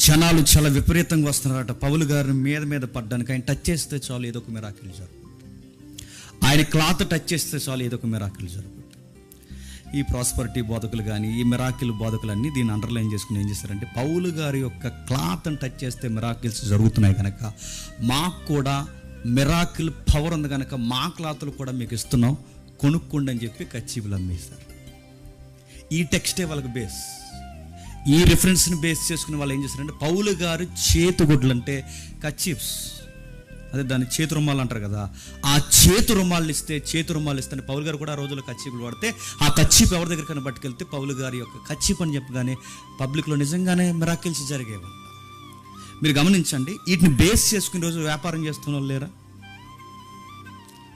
జనాలు చాలా విపరీతంగా వస్తున్నారట. పౌలు గారిని మీద పడ్డానికి ఆయన టచ్ చేస్తే చాలు ఏదో ఒక మిరాకిల్ జరుగుతుంది. ఆయన క్లాత్ టచ్ చేస్తే చాలు ఏదో ఒక మిరాకిల్ జరుగుతుంది. ఈ ప్రాస్పరిటీ బోధకులు కానీ ఈ మిరాకిల్ బోధకులన్నీ దీన్ని అండర్లైన్ చేసుకుని ఏం చేస్తారంటే, పౌలు గారి యొక్క క్లాత్ని టచ్ చేస్తే మిరాకిల్స్ జరుగుతున్నాయి కనుక మాకు కూడా మిరాకిల్ పవర్ ఉంది కనుక మా క్లాతులు కూడా మీకు ఇస్తున్నాం, కొనుక్కోండి అని చెప్పి కచ్చీపులు అమ్మేస్తారు. ఈ టెక్స్టే వాళ్ళకి బేస్. ఈ రిఫరెన్స్ని బేస్ చేసుకుని వాళ్ళు ఏం చేస్తారంటే, పౌలు గారు చేతుగుడ్లు అంటే కచ్చీప్స్, అదే దాన్ని చేతు రుమాలు అంటారు కదా, ఆ చేతు రుమాలు ఇస్తే పౌలు గారు కూడా ఆ రోజుల్లో కచ్చీపులు వాడితే ఆ కచ్చీపు ఎవరి దగ్గర పట్టుకెళ్తే పౌలు గారి యొక్క కచ్చీపు అని చెప్పగానే పబ్లిక్లో నిజంగానే మిరాకిల్స్ జరిగేవి. మీరు గమనించండి, వీటిని బేస్ చేసుకుని రోజు వ్యాపారం చేస్తున్న వాళ్ళు లేరా?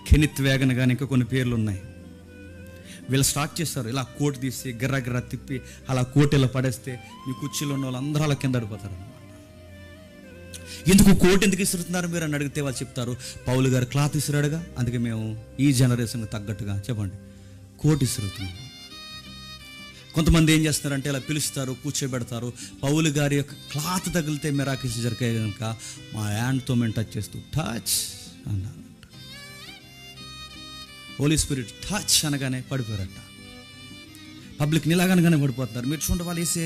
కెనిత్ వేగన్ కానీ ఇంకా కొన్ని పేర్లు ఉన్నాయి. వీళ్ళు స్టార్ట్ చేస్తారు, ఇలా కోట్ తీసి గిర్ర తిప్పి అలా కోట్ ఇలా పడేస్తే మీ కుర్చీలో ఉన్న వాళ్ళు అందరూ అలా కింద పడిపోతారు అన్నమాట. ఎందుకు కోట్ ఎందుకు ఇస్తున్నారు మీరు అని అడిగితే వాళ్ళు చెప్తారు, పౌలు గారు క్లాత్ ఇస్తున్నాడుగా, అందుకే మేము ఈ జనరేషన్కి తగ్గట్టుగా చెప్పండి కోట్ ఇస్తున్నాం. కొంతమంది ఏం చేస్తున్నారంటే ఇలా పిలుస్తారు, కూర్చోబెడతారు, పౌలు గారి యొక్క క్లాత్ తగిలితే మిరాకిల్స్ జరిగాయి కనుక మా హ్యాండ్తో మేము టచ్ చేస్తూ టచ్ అన్నారు. హోలీ స్పిరిట్ టచ్ అనగానే పడిపోయారట. పబ్లిక్ నిలాగనగానే పడిపోతున్నారు. మీరు చూడండి, వాళ్ళు వేసే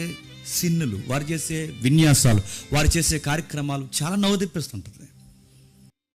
సిన్నులు, వారు చేసే విన్యాసాలు, వారు చేసే కార్యక్రమాలు చాలా నవ్వు తెప్పిస్తుంటుంది.